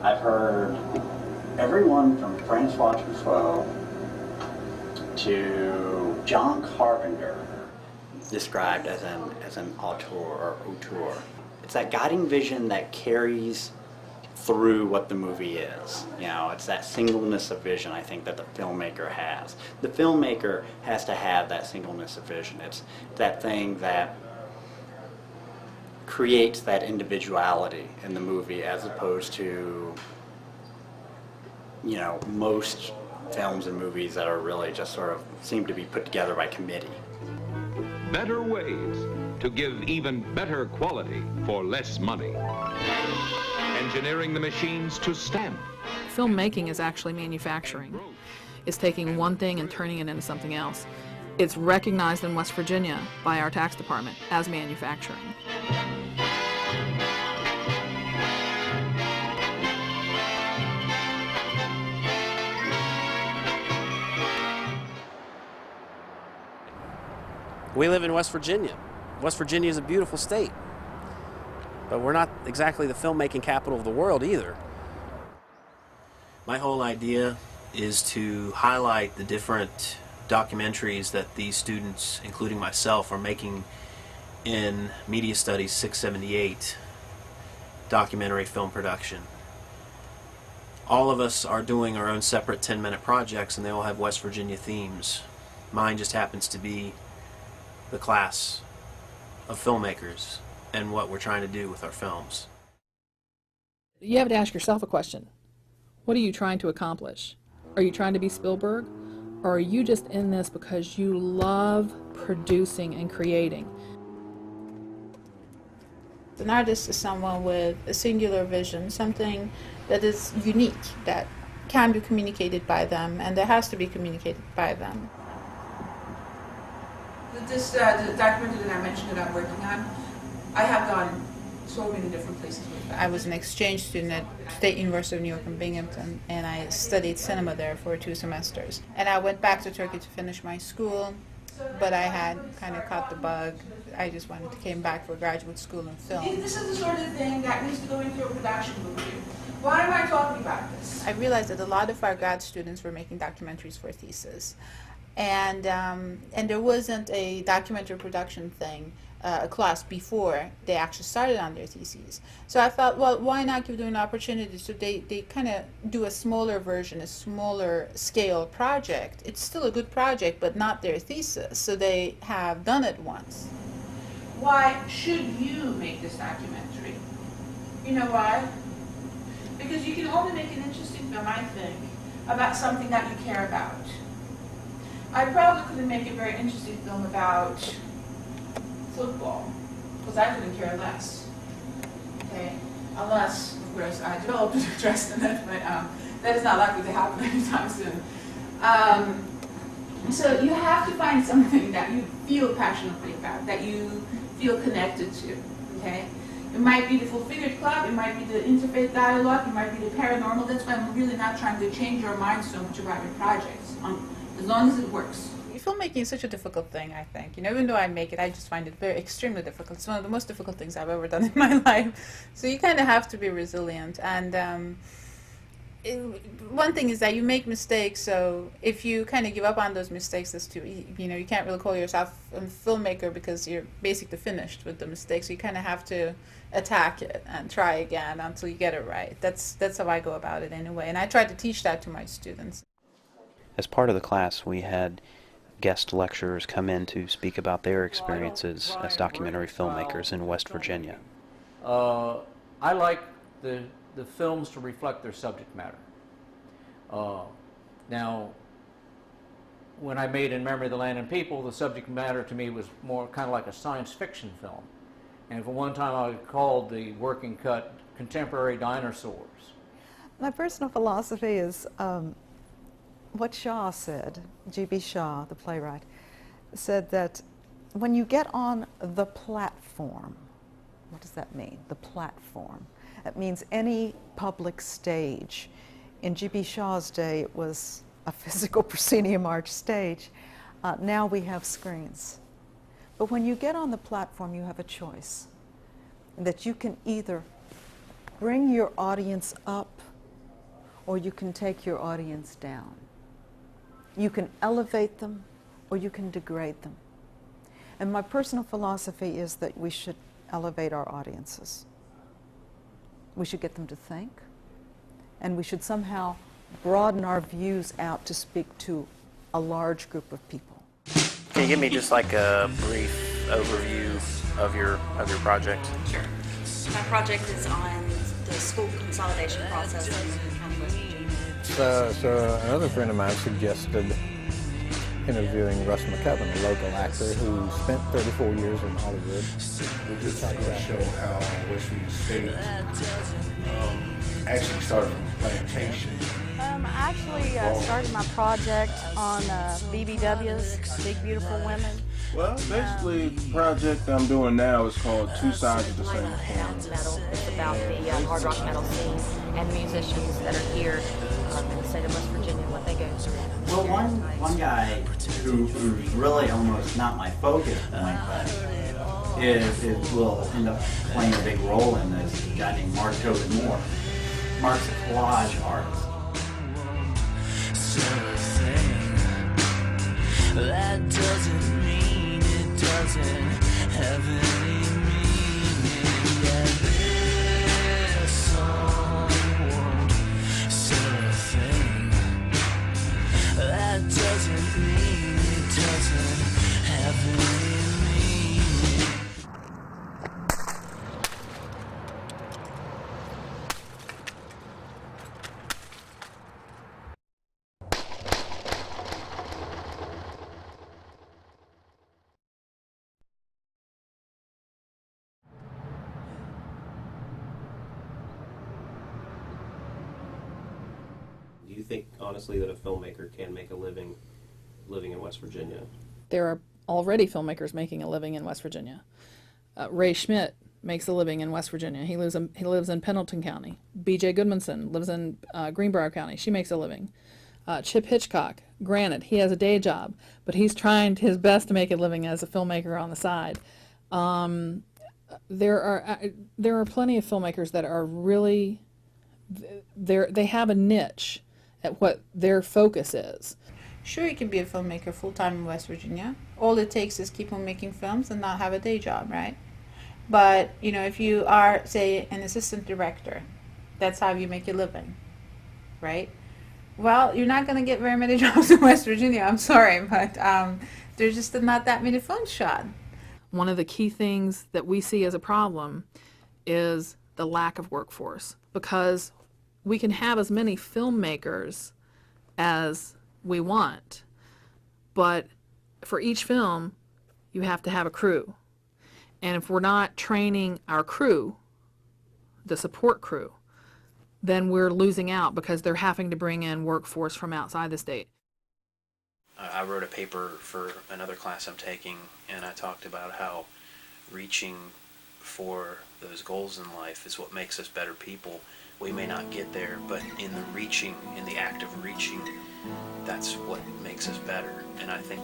I've heard everyone from Francois Truffaut to John Carpenter described as an auteur or auteur. It's that guiding vision that carries through what the movie is. You know, it's that singleness of vision, I think, that the filmmaker has. The filmmaker has to have that singleness of vision. It's that thing that creates that individuality in the movie, as opposed to, you know, most films and movies that are really just sort of seem to be put together by committee. Better ways to give even better quality for less money. Engineering the machines to stamp. Filmmaking is actually manufacturing. It's taking one thing and turning it into something else. It's recognized in West Virginia by our tax department as manufacturing. We live in West Virginia. West Virginia is a beautiful state, but we're not exactly the filmmaking capital of the world either. My whole idea is to highlight the different documentaries that these students, including myself, are making in Media Studies 678 documentary film production. All of us are doing our own separate 10-minute projects, and they all have West Virginia themes. Mine just happens to be the class of filmmakers and what we're trying to do with our films. You have to ask yourself a question. What are you trying to accomplish? Are you trying to be Spielberg? Or are you just in this because you love producing and creating? An artist is someone with a singular vision, something that is unique, that can be communicated by them, and that has to be communicated by them. This the documentary that I mentioned that I'm working on, I have gone so many different places with that. I was an exchange student at State University of New York in Binghamton, and I studied cinema there for 2 semesters. And I went back to Turkey to finish my school, but I had kind of caught the bug. I just came back for graduate school in film. This is the sort of thing that needs to go into a production movie. Why am I talking about this? I realized that a lot of our grad students were making documentaries for thesis. And there wasn't a documentary production thing, a class before they actually started on their theses. So I thought, well, why not give them an opportunity so they kind of do a smaller version, a smaller scale project. It's still a good project, but not their thesis, so they have done it once. Why should you make this documentary? You know why? Because you can only make an interesting film, I think, about something that you care about. I probably couldn't make a very interesting film about football, because I couldn't care less. Okay, unless, of course, I developed an interest in it, but that is not likely to happen anytime soon. So you have to find something that you feel passionately about, that you feel connected to. Okay, it might be the Full Figured Club, it might be the interfaith dialogue, it might be the paranormal. That's why I'm really not trying to change your mind so much about your projects. As long as it works. Filmmaking is such a difficult thing, I think. You know, even though I make it, I just find it extremely difficult. It's one of the most difficult things I've ever done in my life. So you kind of have to be resilient. And one thing is that you make mistakes, so if you kind of give up on those mistakes, you can't really call yourself a filmmaker because you're basically finished with the mistakes. So you kind of have to attack it and try again until you get it right. That's how I go about it anyway. And I try to teach that to my students. As part of the class, we had guest lecturers come in to speak about their experiences as documentary filmmakers in West Virginia. I like the films to reflect their subject matter. Now, when I made In Memory of the Land and People, the subject matter to me was more kind of like a science fiction film. And for one time I called the working cut Contemporary Dinosaurs. My personal philosophy is what Shaw said, G.B. Shaw, the playwright, said that when you get on the platform, what does that mean, the platform? That means any public stage. In G.B. Shaw's day, it was a physical proscenium arch stage. Now we have screens. But when you get on the platform, you have a choice, that you can either bring your audience up or you can take your audience down. You can elevate them, or you can degrade them. And my personal philosophy is that we should elevate our audiences. We should get them to think, and we should somehow broaden our views out to speak to a large group of people. Can you give me just like a brief overview of your project? Sure. My project is on the school consolidation process in County, West Virginia. So another friend of mine suggested interviewing Russ McKevin, a local actor who spent 34 years in Hollywood. We just talk about show how West Virginia State actually started from plantation. I actually started my project on BBWs, Big Beautiful Women. Well, basically, the project I'm doing now is called Two Sides of the Same Coin. It's about the hard rock metal scene and the musicians that are here in the state of West Virginia and what they go through. Well, one guy who's really almost not my focus point, but will end up playing a big role in this, a guy named Mark Tobin Moore. Mark's a collage artist. That doesn't mean it doesn't have any meaning. Yeah, this song won't say a thing. That doesn't mean it doesn't have any meaning. Do you think, honestly, that a filmmaker can make a living in West Virginia? There are already filmmakers making a living in West Virginia. Ray Schmidt makes a living in West Virginia. He lives in Pendleton County. B.J. Goodmanson lives in Greenbrier County. She makes a living. Chip Hitchcock, granted, he has a day job, but he's trying his best to make a living as a filmmaker on the side. There are plenty of filmmakers that are really, they have a niche at what their focus is. Sure, you can be a filmmaker full-time in West Virginia. All it takes is keep on making films and not have a day job, right? But, you know, if you are, say, an assistant director, that's how you make your living, right? Well, you're not going to get very many jobs in West Virginia, I'm sorry, but there's just not that many films shot. One of the key things that we see as a problem is the lack of workforce, because we can have as many filmmakers as we want, but for each film you have to have a crew, and if we're not training our crew, the support crew, then we're losing out because they're having to bring in workforce from outside the state. I wrote a paper for another class I'm taking, and I talked about how reaching for those goals in life is what makes us better people. We may not get there, but in the act of reaching, that's what makes us better. And I think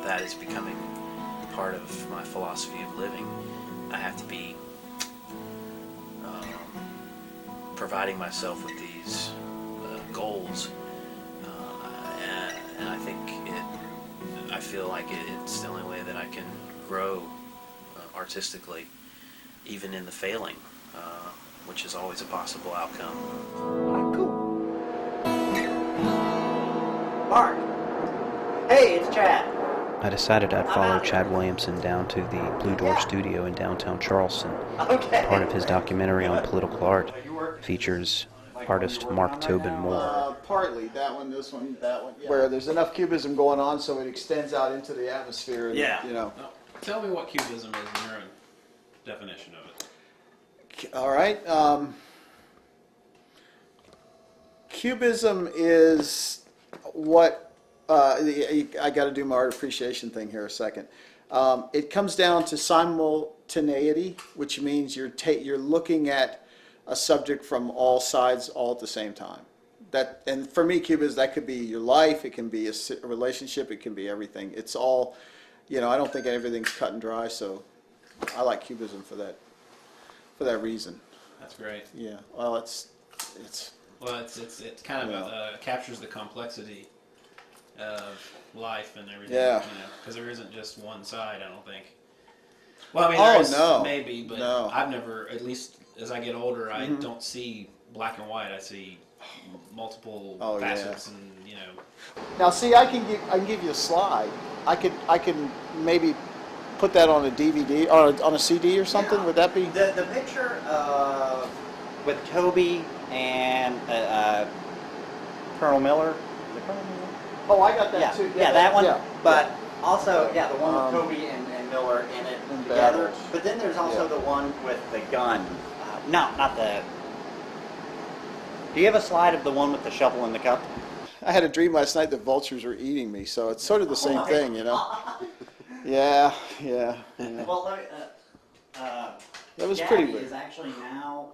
that is becoming part of my philosophy of living. I have to be providing myself with these goals, and I think I feel like it's the only way that I can grow artistically, even in the failing, which is always a possible outcome. Mark! Hey, it's Chad. I decided I'd follow Chad Williamson down to the Blue Door studio in downtown Charleston. Okay. Part of his documentary on political art features artist Mark Tobin Moore. Partly, that one, this one, that one, where there's enough cubism going on so it extends out into the atmosphere. And, Yeah. You know. Tell me what cubism is in your own definition of it. All right. Cubism is what I got to do my art appreciation thing here a second. It comes down to simultaneity, which means you're looking at a subject from all sides all at the same time. And for me, cubism, that could be your life, it can be a relationship, it can be everything. It's all, you know, I don't think everything's cut and dry, so I like cubism for that reason. That's great. Yeah. Well, it's Well, it kind of captures the complexity of life and everything. Yeah. Because there isn't just one side, I don't think. Well, I mean, there is no. maybe, but No. I've never, at least as I get older, I don't see black and white. I see multiple facets, and Now, see, I can give you a slide. I can maybe put that on a DVD or on a CD or something. Yeah. Would that be the picture with Toby and Colonel Miller? Is it Colonel Miller? Oh, I got that too. Yeah, that one. Yeah. But also, the one with Toby and Miller in it together. battles. But then there's also the one with the gun. No, not the. Do you have a slide of the one with the shovel in the cup? I had a dream last night that vultures were eating me, so it's sort of the same thing, Yeah. Well, let me, That was Gabby pretty weird. is actually now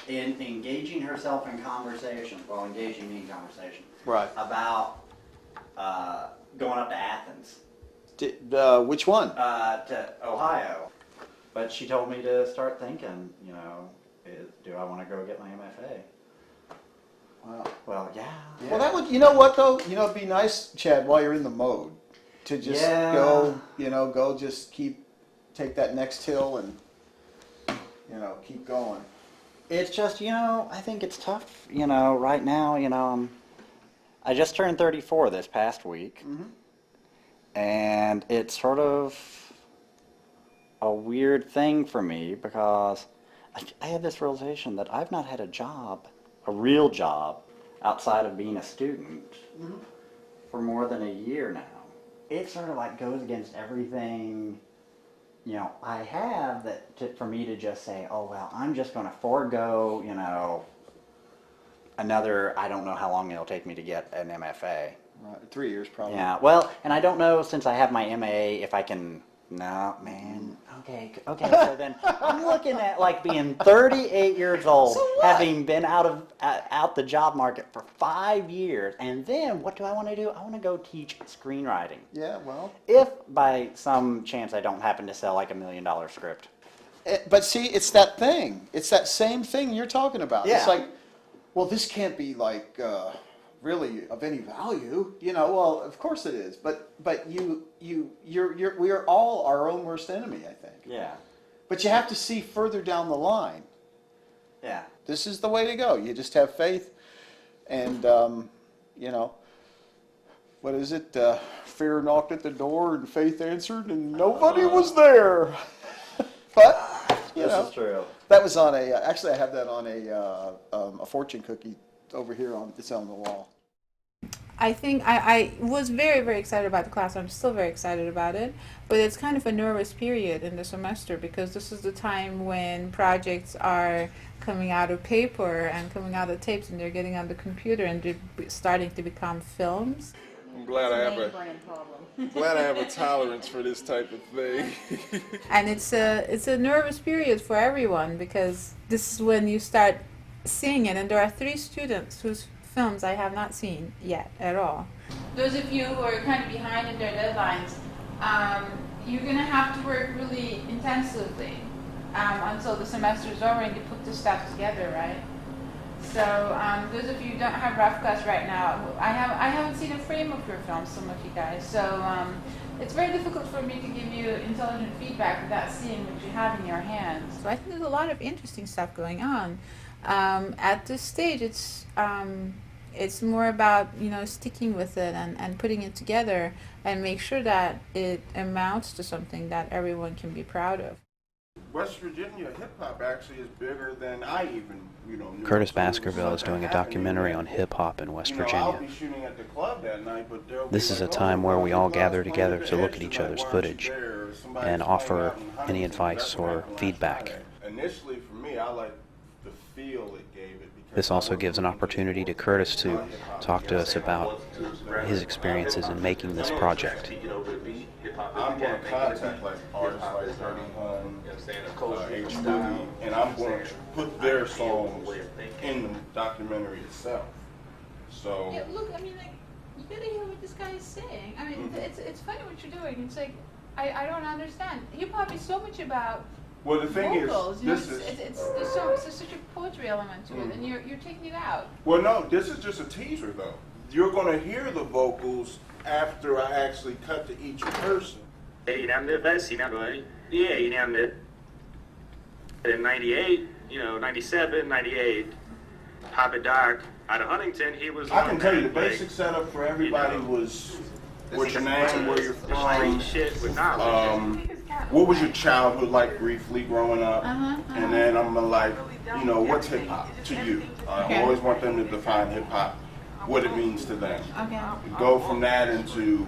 engaging herself in conversation, engaging me in conversation. Right. About going up to Athens. Which one? To Ohio. But she told me to start thinking, do I want to go get my MFA? Wow. Well, yeah. Well, that would, you know what though? It'd be nice, Chad, while you're in the mode, to just go, just take that next hill and, keep going. It's just, I think it's tough, right now, I just turned 34 this past week. And it's sort of a weird thing for me because I have this realization that I've not had a real job, outside of being a student for more than a year now. It sort of goes against everything, I have for me to just say, oh, well, I'm just going to forego, another, I don't know how long it'll take me to get an MFA. Right, 3 years probably. Yeah, well, and I don't know since I have my MA if I can, okay, so then I'm looking at being 38 years old, having been out the job market for 5 years, and then what do I want to do? I want to go teach screenwriting. Yeah, well. If by some chance I don't happen to sell $1 million script. But see, it's that thing. It's that same thing you're talking about. Yeah. It's well, this can't be really of any value, well, of course it is, but we are all our own worst enemy, I think. Yeah. But you have to see further down the line. Yeah. This is the way to go. You just have faith and, what is it? Fear knocked at the door and faith answered and nobody was there. But, This is true. That was on actually I have that on a fortune cookie over here it's on the wall. I think I was very, very excited about the class. I'm still very excited about it, but it's kind of a nervous period in the semester because this is the time when projects are coming out of paper and coming out of tapes and they're getting on the computer and they're starting to become films. I'm glad I have a tolerance for this type of thing. And it's a nervous period for everyone because this is when you start seeing it, and there are 3 students whose films I have not seen yet at all. Those of you who are kind of behind in their deadlines, you're going to have to work really intensively until the semester is over and you put this stuff together, right? So those of you who don't have rough cuts right now, I haven't seen a frame of your film, some of you guys. So it's very difficult for me to give you intelligent feedback without seeing what you have in your hands. So I think there's a lot of interesting stuff going on. At this stage, it's more about sticking with it and putting it together and make sure that it amounts to something that everyone can be proud of. West Virginia hip-hop actually is bigger than I even, knew. Curtis Baskerville is doing a documentary on hip-hop in West Virginia. I'll be shooting at the club that night, but This is a time where we all gather together to look at each other's footage and offer any advice or feedback. Initially, for me, I like the feel it gave it. This also gives an opportunity to Curtis to talk to us about his experiences in making this project. I'm going to contact artists like Dirty Hun, H. Boogie, and I'm going to put their songs in the documentary itself. So yeah, look, I mean, you gotta hear what this guy is saying. I mean, it's funny what you're doing. It's I don't understand. Hip hop is so much about Well, the thing vocals. is, You know, this is. there's such a poetry element to it, and you're taking it out. Well, no, this is just a teaser, though. You're going to hear the vocals after I actually cut to each person. In 98, 97, 98, Pop It Dark, out of Huntington, he was I can tell you the basic setup for everybody was what's your name, where you're from, what was your childhood like briefly growing up, and then I'm like, what's hip hop to you? I always want them to define hip hop, what it means to them. Go from that into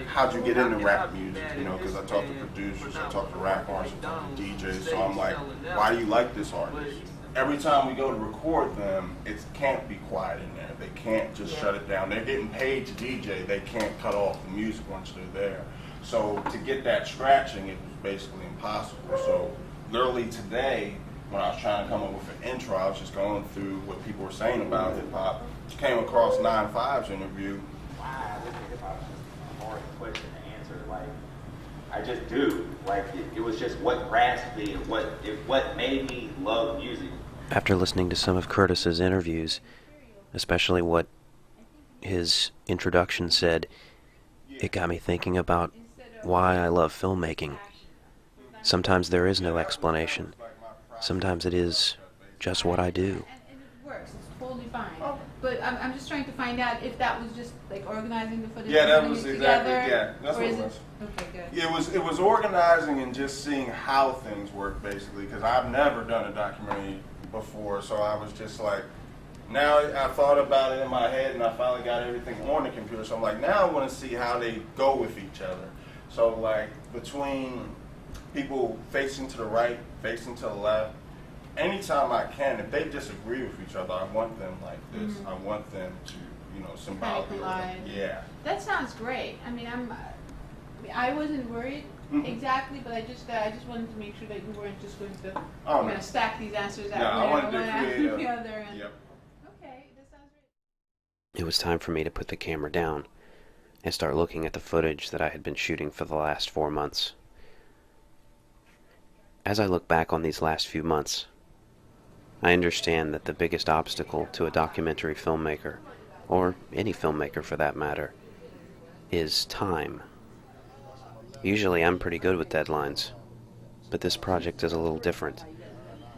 how'd you get into rap music, because I talk to producers, I talk to rap artists, I talk to DJs, so I'm like, why do you like this artist? Every time we go to record them, it can't be quiet in there. They can't just shut it down. They're getting paid to DJ. They can't cut off the music once they're there. So to get that scratching, it was basically impossible. So literally today, when I was trying to come up with an intro, I was just going through what people were saying about hip hop. Came across 9-5's interview. Wow, this hip hop is a hard question to answer. Like, I just do. Like, it was just what grasped me and what made me love music. After listening to some of Curtis's interviews, especially what his introduction said, it got me thinking about why I love filmmaking. Sometimes there is no explanation. Sometimes it is just what I do. And it works. It's totally fine. But I'm just trying to find out if that was just like organizing the footage. Yeah, that and was putting it exactly, together, yeah, that's or what is it was. Okay, good. It was organizing and just seeing how things work, basically, because I've never done a documentary before, so I was just like, now I thought about it in my head and I finally got everything on the computer, so I'm like, now I want to see how they go with each other. So like, between people facing to the right, facing to the left, anytime I can, if they disagree with each other, I want them like this. I want them to, symbolically. Yeah. That sounds great. I mean, I wasn't worried exactly, but I just wanted to make sure that you weren't just going to stack these answers out. I wanted to one after create the other. And, Yep. Okay, that sounds great. It was time for me to put the camera down and start looking at the footage that I had been shooting for the last 4 months. As I look back on these last few months, I understand that the biggest obstacle to a documentary filmmaker, or any filmmaker for that matter, is time. Usually I'm pretty good with deadlines, but this project is a little different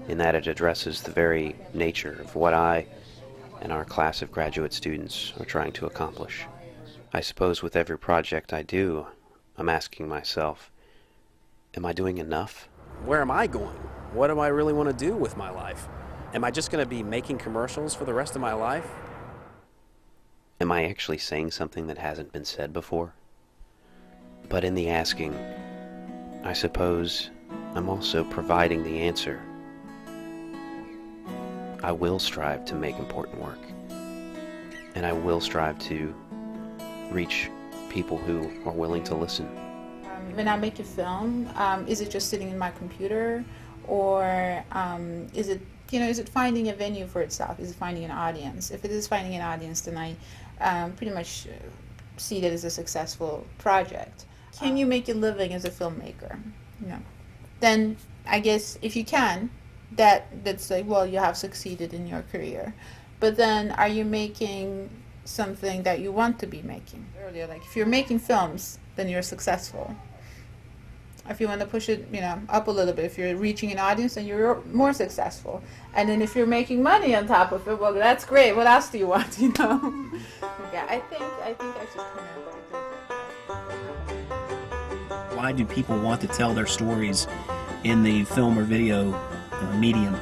in that it addresses the very nature of what I and our class of graduate students are trying to accomplish. I suppose with every project I do, I'm asking myself, am I doing enough? Where am I going? What do I really want to do with my life? Am I just going to be making commercials for the rest of my life? Am I actually saying something that hasn't been said before? But in the asking, I suppose I'm also providing the answer. I will strive to make important work, and I will strive to reach people who are willing to listen. When I make a film, is it just sitting in my computer, or is it finding a venue for itself? Is it finding an audience? If it is finding an audience, then I pretty much see that as a successful project. Can you make a living as a filmmaker? Then I guess if you can, that's like, well, you have succeeded in your career. But then, are you making something that you want to be making? Earlier, like if you're making films, then you're successful. If you want to push it, up a little bit, if you're reaching an audience, then you're more successful. And then if you're making money on top of it, well, that's great. What else do you want? Okay, I think I should come in. Why do people want to tell their stories in the film or video medium?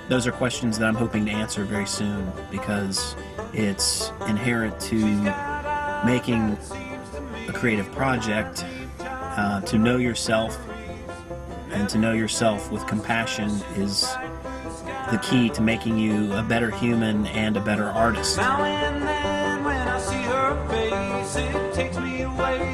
Those are questions that I'm hoping to answer very soon, because it's inherent to making a creative project. To know yourself, and to know yourself with compassion, is the key to making you a better human and a better artist. Now and then when I see her face, it takes me away